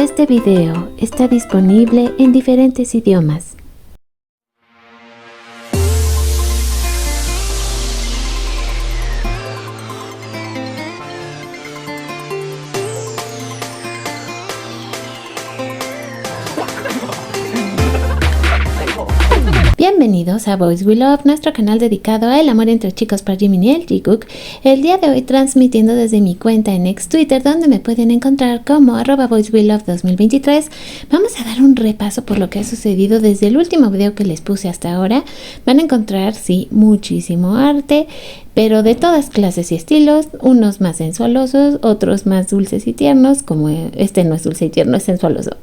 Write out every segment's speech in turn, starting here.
Este video está disponible en diferentes idiomas. Bienvenidos a Boys We Love, nuestro canal dedicado al amor entre chicos por Jimin y el Jungkook. El día de hoy transmitiendo desde mi cuenta en ex Twitter, donde me pueden encontrar como @BoysWeLove2023. Vamos a dar un repaso por lo que ha sucedido desde el último video que les puse hasta ahora. Van a encontrar, sí, muchísimo arte, pero de todas clases y estilos, unos más sensualosos, otros más dulces y tiernos, como este no es dulce y tierno, es sensualoso.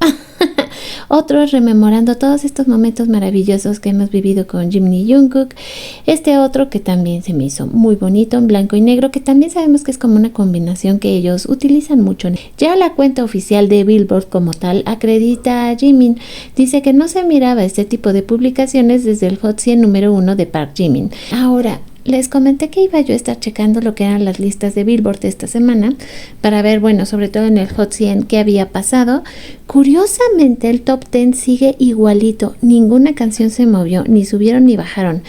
Otros rememorando todos estos momentos maravillosos que hemos vivido con Jimin y Jungkook. Este otro que también se me hizo muy bonito, en blanco y negro, que también sabemos que es como una combinación que ellos utilizan mucho. Ya la cuenta oficial de Billboard como tal acredita a Jimin. Dice que no se miraba este tipo de publicaciones desde el Hot 100 número 1 de Park Jimin. Ahora, les comenté que iba yo a estar checando lo que eran las listas de Billboard de esta semana para ver, bueno, sobre todo en el Hot 100 qué había pasado. Curiosamente el top 10 sigue igualito, ninguna canción se movió, ni subieron ni bajaron.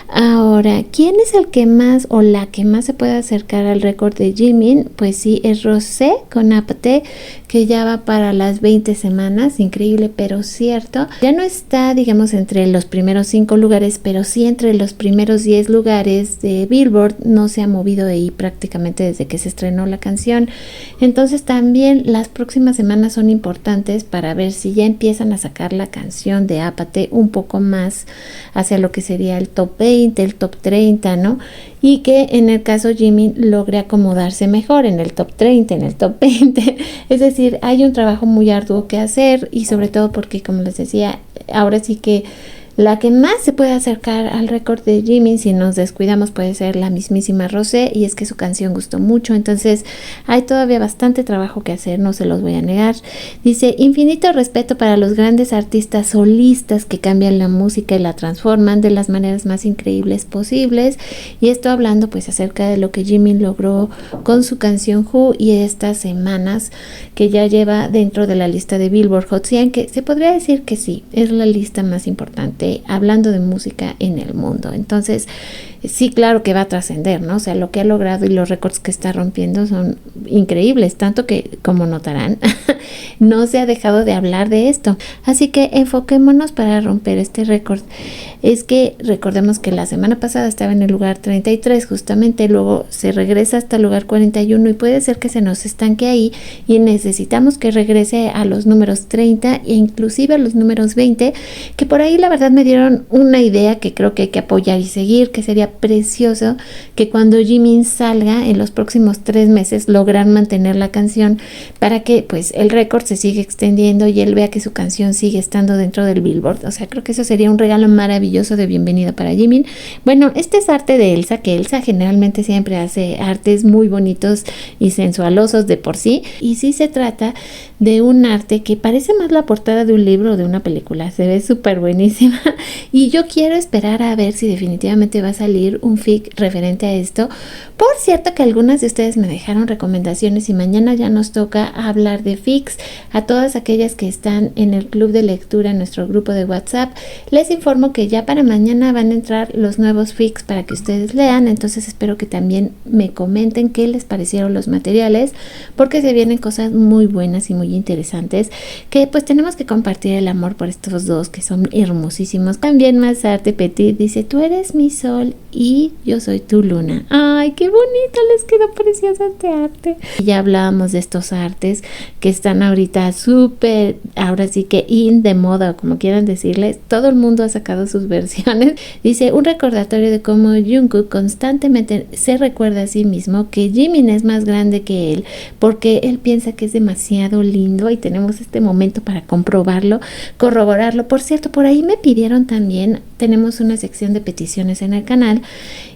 Ahora, ¿quién es el que más o la que más se puede acercar al récord de Jimin? Pues sí, es Rosé con Apathy, que ya va para las 20 semanas, increíble pero cierto. Ya no está, digamos, entre los primeros 5 lugares, pero sí entre los primeros 10 lugares de Billboard. No se ha movido de ahí prácticamente desde que se estrenó la canción. Entonces también las próximas semanas son importantes para ver si ya empiezan a sacar la canción de Apathy un poco más hacia lo que sería el top 20, el top 30, ¿no? Y que en el caso Jimin logre acomodarse mejor en el top 30, en el top 20. Es decir, hay un trabajo muy arduo que hacer y sobre todo porque, como les decía, ahora sí que la que más se puede acercar al récord de Jimin, si nos descuidamos, puede ser la mismísima Rosé, y es que su canción gustó mucho. Entonces hay todavía bastante trabajo que hacer, no se los voy a negar. Dice: infinito respeto para los grandes artistas solistas que cambian la música y la transforman de las maneras más increíbles posibles. Y esto hablando pues acerca de lo que Jimin logró con su canción Who y estas semanas que ya lleva dentro de la lista de Billboard Hot 100, que se podría decir que sí, es la lista más importante hablando de música en el mundo. Entonces sí, claro que va a trascender, ¿no? O sea, lo que ha logrado y los récords que está rompiendo son increíbles, tanto que, como notarán, no se ha dejado de hablar de esto. Así que enfoquémonos para romper este récord. Es que recordemos que la semana pasada estaba en el lugar 33 justamente, luego se regresa hasta el lugar 41 y puede ser que se nos estanque ahí y necesitamos que regrese a los números 30 e inclusive a los números 20, que por ahí la verdad me dieron una idea que creo que hay que apoyar y seguir, que sería precioso que cuando Jimin salga en los próximos 3 meses lograr mantener la canción para que pues el récord se siga extendiendo y él vea que su canción sigue estando dentro del Billboard. O sea, creo que eso sería un regalo maravilloso de bienvenida para Jimin. Bueno, este es arte de Elsa, que Elsa generalmente siempre hace artes muy bonitos y sensualosos de por sí, y sí se trata de un arte que parece más la portada de un libro o de una película. Se ve súper buenísima y yo quiero esperar a ver si definitivamente va a salir un fic referente a esto. Por cierto que algunas de ustedes me dejaron recomendaciones y mañana ya nos toca hablar de fics. A todas aquellas que están en el club de lectura, en nuestro grupo de WhatsApp, les informo que ya para mañana van a entrar los nuevos fics para que ustedes lean. Entonces espero que también me comenten qué les parecieron los materiales, porque se vienen cosas muy buenas y muy interesantes, que pues tenemos que compartir el amor por estos dos que son hermosísimos. También más arte Petit dice: tú eres mi sol y yo soy tu luna. Ay, qué bonito, les quedó precioso este arte. Y ya hablábamos de estos artes que están ahorita súper, ahora sí que de moda, o como quieran decirles. Todo el mundo ha sacado sus versiones. Dice: un recordatorio de cómo Jungkook constantemente se recuerda a sí mismo que Jimin es más grande que él, porque él piensa que es demasiado lindo, y tenemos este momento para comprobarlo, corroborarlo. Por cierto, por ahí me pidieron también, tenemos una sección de peticiones en el canal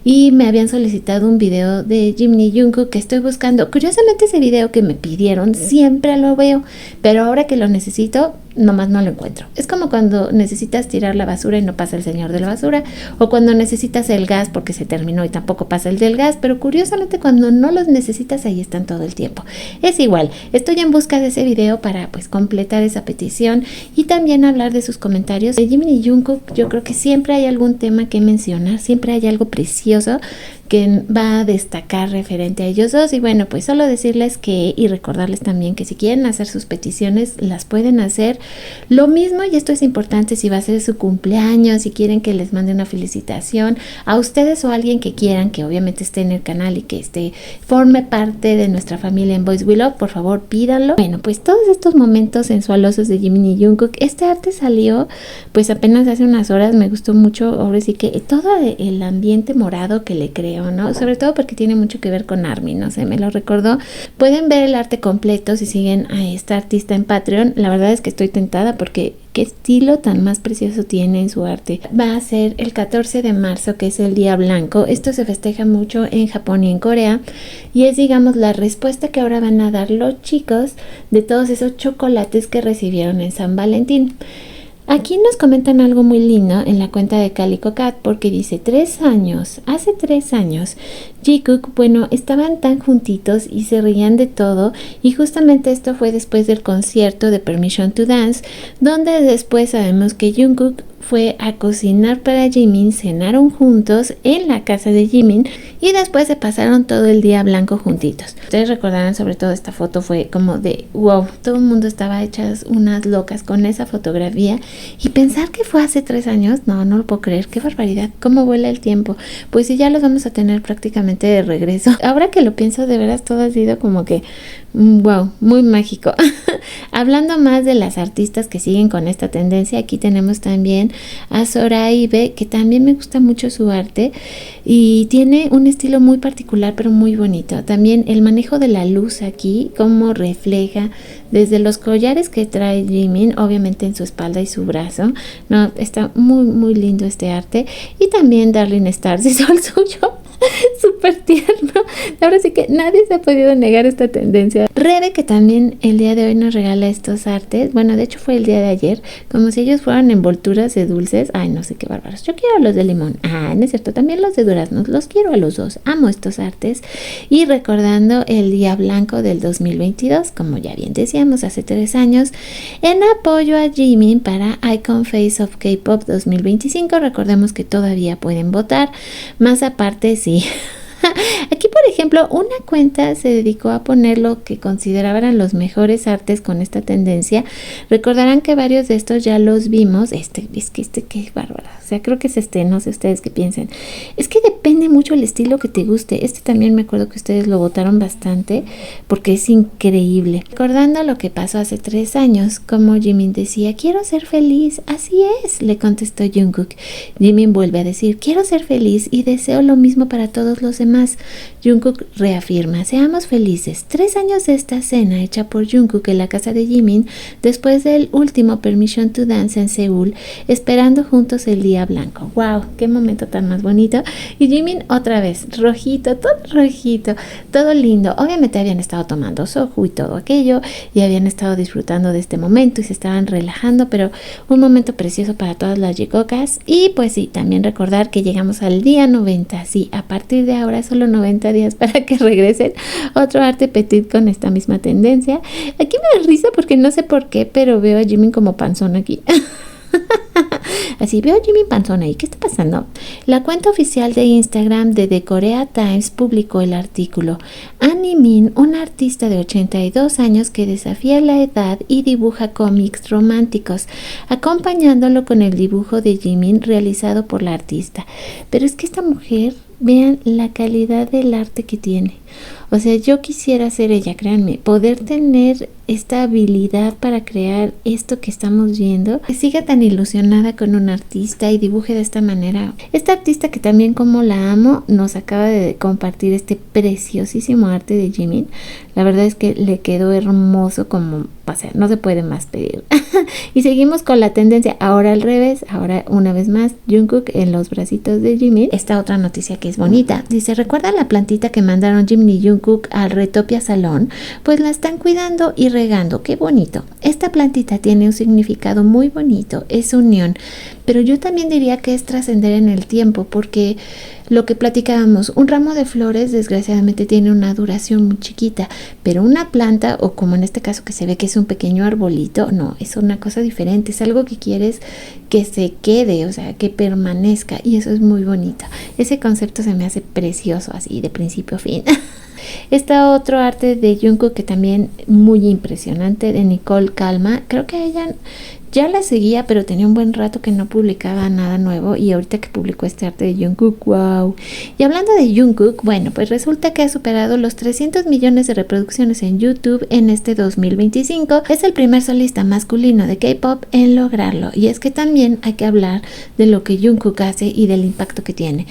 y me habían solicitado un video de Jimin y Jungkook que estoy buscando. Curiosamente ese video que me pidieron siempre lo veo, pero ahora que lo necesito, nomás no lo encuentro. Es como cuando necesitas tirar la basura y no pasa el señor de la basura, o cuando necesitas el gas porque se terminó y tampoco pasa el del gas, pero curiosamente cuando no los necesitas ahí están todo el tiempo. Es igual, estoy en busca de ese video para pues completar esa petición y también hablar de sus comentarios. De Jimin y Jungkook yo creo que siempre hay algún tema que mencionar, siempre hay algo precioso que va a destacar referente a ellos dos. Y bueno, pues solo decirles que y recordarles también que si quieren hacer sus peticiones las pueden hacer. Lo mismo, y esto es importante, si va a ser su cumpleaños, si quieren que les mande una felicitación a ustedes o a alguien que quieran que obviamente esté en el canal y que forme parte de nuestra familia en Boys We Love, por favor pídanlo. Bueno, pues todos estos momentos sensualosos de Jimin y Jungkook, este arte salió pues apenas hace unas horas, me gustó mucho. Ahora sí que todo el ambiente morado que le creo, ¿no? Sobre todo porque tiene mucho que ver con ARMY, no sé, me lo recordó. Pueden ver el arte completo si siguen a esta artista en Patreon. La verdad es que estoy tentada porque qué estilo tan más precioso tiene en su arte. Va a ser el 14 de marzo, que es el Día Blanco. Esto se festeja mucho en Japón y en Corea y es, digamos, la respuesta que ahora van a dar los chicos de todos esos chocolates que recibieron en San Valentín. Aquí nos comentan algo muy lindo en la cuenta de Calico Cat porque dice: hace 3 años, Jungkook, bueno, estaban tan juntitos y se reían de todo, y justamente esto fue después del concierto de Permission to Dance, donde después sabemos que Jungkook fue a cocinar para Jimin, cenaron juntos en la casa de Jimin y después se pasaron todo el día blanco juntitos. Ustedes recordarán, sobre todo esta foto fue como de wow, todo el mundo estaba hechas unas locas con esa fotografía, y pensar que fue hace 3 años, no lo puedo creer, qué barbaridad, cómo vuela el tiempo. Pues sí, ya los vamos a tener prácticamente de regreso. Ahora que lo pienso, de veras todo ha sido como que wow, muy mágico. Hablando más de las artistas que siguen con esta tendencia, aquí tenemos también a Soraibe, que también me gusta mucho su arte y tiene un estilo muy particular pero muy bonito. También el manejo de la luz aquí, cómo refleja desde los collares que trae Jimin, obviamente en su espalda y su brazo. No, está muy muy lindo este arte. Y también Darling Stars hizo el suyo. Súper tierno. Ahora sí que nadie se ha podido negar esta tendencia. Rebe, que también el día de hoy nos regala estos artes. Bueno, de hecho fue el día de ayer, como si ellos fueran envolturas de dulces. Ay, no sé qué bárbaros. Yo quiero los de limón. Ah, no es cierto, también los de duraznos. Los quiero a los dos. Amo estos artes. Y recordando el Día Blanco del 2022, como ya bien decíamos, hace 3 años, en apoyo a Jimin para Icon Face of K-Pop 2025. Recordemos que todavía pueden votar. Más aparte, sí. Aquí, por ejemplo, una cuenta se dedicó a poner lo que consideraban los mejores artes con esta tendencia. Recordarán que varios de estos ya los vimos. Qué bárbaro. O sea, creo que es no sé ustedes qué piensen. Es que depende mucho el estilo que te guste. Este también me acuerdo que ustedes lo votaron bastante porque es increíble. Recordando lo que pasó hace 3 años, como Jimin decía: quiero ser feliz. Así es, le contestó Jungkook. Jimin vuelve a decir: quiero ser feliz y deseo lo mismo para todos los demás. Jungkook reafirma: seamos felices. 3 años de esta cena hecha por Jungkook en la casa de Jimin después del último Permission to Dance en Seúl, esperando juntos el Día Blanco. Wow, qué momento tan más bonito. Y Jimin otra vez, rojito, todo lindo. Obviamente habían estado tomando soju y todo aquello y habían estado disfrutando de este momento y se estaban relajando, pero un momento precioso para todas las jicocas. Y pues sí, también recordar que llegamos al día 90. Sí, a partir de ahora solo 90 días para que regresen otro arte petit con esta misma tendencia. Aquí me da risa porque no sé por qué, pero veo a Jimin como panzón aquí. Así veo a Jimin panzón ahí. ¿Qué está pasando? La cuenta oficial de Instagram de The Korea Times publicó el artículo: Annie Min, una artista de 82 años que desafía la edad y dibuja cómics románticos, acompañándolo con el dibujo de Jimin realizado por la artista. Pero es que esta mujer, vean la calidad del arte que tiene. O sea, yo quisiera ser ella, créanme, poder tener esta habilidad para crear esto que estamos viendo, que siga tan ilusionada con un artista y dibuje de esta manera. Esta artista, que también como la amo, nos acaba de compartir este preciosísimo arte de Jimin. La verdad es que le quedó hermoso, como, o sea, no se puede más pedir. Y seguimos con la tendencia, ahora al revés, ahora una vez más Jungkook en los bracitos de Jimin. Esta otra noticia que es bonita, dice: ¿recuerdan la plantita que mandaron Jimin y Jungkook al Retopia Salón? Pues la están cuidando y regando, qué bonito. Esta plantita tiene un significado muy bonito, es unión, pero yo también diría que es trascender en el tiempo, porque lo que platicábamos, un ramo de flores desgraciadamente tiene una duración muy chiquita, pero una planta, o como en este caso que se ve que es un pequeño arbolito, no, es una cosa diferente, es algo que quieres que se quede, o sea, que permanezca, y eso es muy bonito. Ese concepto se me hace precioso, así de principio a fin. Está otro arte de Jungkook que también muy impresionante, de Nicole Calma. Creo que ella ya la seguía, pero tenía un buen rato que no publicaba nada nuevo, y ahorita que publicó este arte de Jungkook, wow. Y hablando de Jungkook, bueno, pues resulta que ha superado los 300 millones de reproducciones en YouTube en este 2025. Es el primer solista masculino de K-pop en lograrlo, y es que también hay que hablar de lo que Jungkook hace y del impacto que tiene.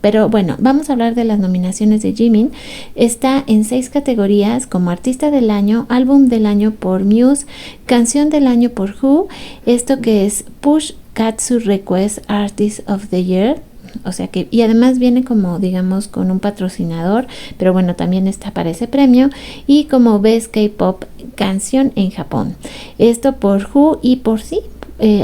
Pero bueno, vamos a hablar de las nominaciones de Jimin. Está en 6 categorías, como Artista del Año, Álbum del Año por Muse, Canción del Año por Who, esto que es Push Katsu Request Artist of the Year, o sea que, y además viene como, digamos, con un patrocinador, pero bueno, también está para ese premio, y como Best K-Pop Canción en Japón, esto por Who y por sí.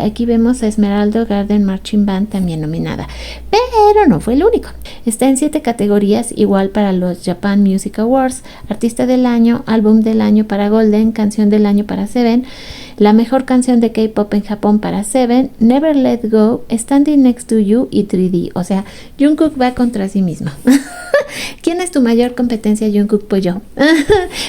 Aquí vemos a Esmeralda Garden Marching Band también nominada, pero no fue el único. Está en 7 categorías, igual para los Japan Music Awards: Artista del Año, Álbum del Año para Golden, Canción del Año para Seven, la mejor canción de K-pop en Japón para Seven, Never Let Go, Standing Next to You y 3D. O sea, Jungkook va contra sí mismo. ¿Quién es tu mayor competencia, Jungkook? Pues yo.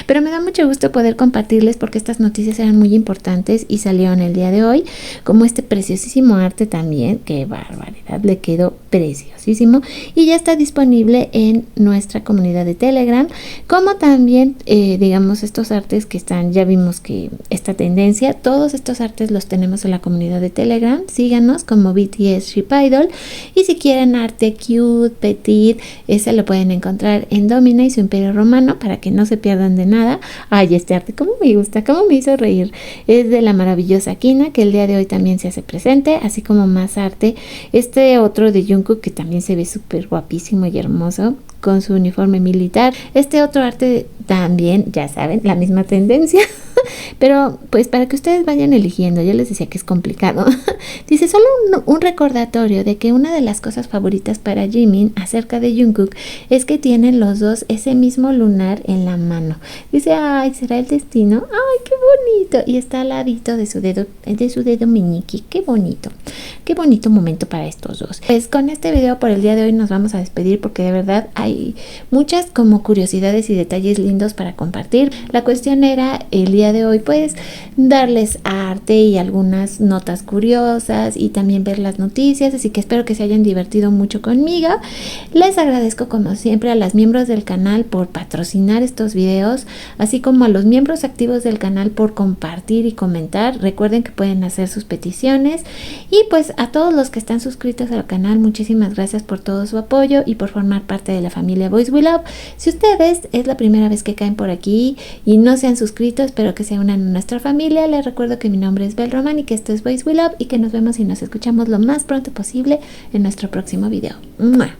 Pero me da mucho gusto poder compartirles, porque estas noticias eran muy importantes y salieron el día de hoy, como este preciosísimo arte también. Qué barbaridad, le quedó preciosísimo, y ya está disponible en nuestra comunidad de Telegram, como también digamos, estos artes que están, ya vimos que esta tendencia, todos estos artes los tenemos en la comunidad de Telegram. Síganos como BTS Ship Idol, y si quieren arte cute, petit, ese lo pueden encontrar en Domina y su Imperio Romano, para que no se pierdan de nada. Ay, este arte cómo me gusta, cómo me hizo reír. Es de la maravillosa Kina, que el día de hoy también se hace presente, así como más arte. Este otro de Jungkook, que también se ve súper guapísimo y hermoso con su uniforme militar. Este otro arte también, ya saben, la misma tendencia. Pero pues para que ustedes vayan eligiendo, yo les decía que es complicado. Dice, solo un recordatorio de que una de las cosas favoritas para Jimin acerca de Jungkook es que tienen los dos ese mismo lunar en la mano. Dice, ay, ¿será el destino? Ay, qué bonito. Y está al ladito de su dedo meñique. Qué bonito momento para estos dos. Pues con este video por el día de hoy nos vamos a despedir, porque de verdad hay muchas como curiosidades y detalles lindos para compartir. La cuestión era el día de hoy pues darles arte y algunas notas curiosas, y también ver las noticias, así que espero que se hayan divertido mucho conmigo. Les agradezco como siempre a las miembros del canal por patrocinar estos videos, así como a los miembros activos del canal por compartir y comentar. Recuerden que pueden hacer sus peticiones, y pues a todos los que están suscritos al canal, muchísimas gracias por todo su apoyo y por formar parte de la familia Boys We Love. Si ustedes es la primera vez que caen por aquí y no se han suscrito, espero que se unan a nuestra familia. Les recuerdo que mi nombre es Bel Román y que esto es Boys We Love, y que nos vemos y nos escuchamos lo más pronto posible en nuestro próximo video. ¡Mua!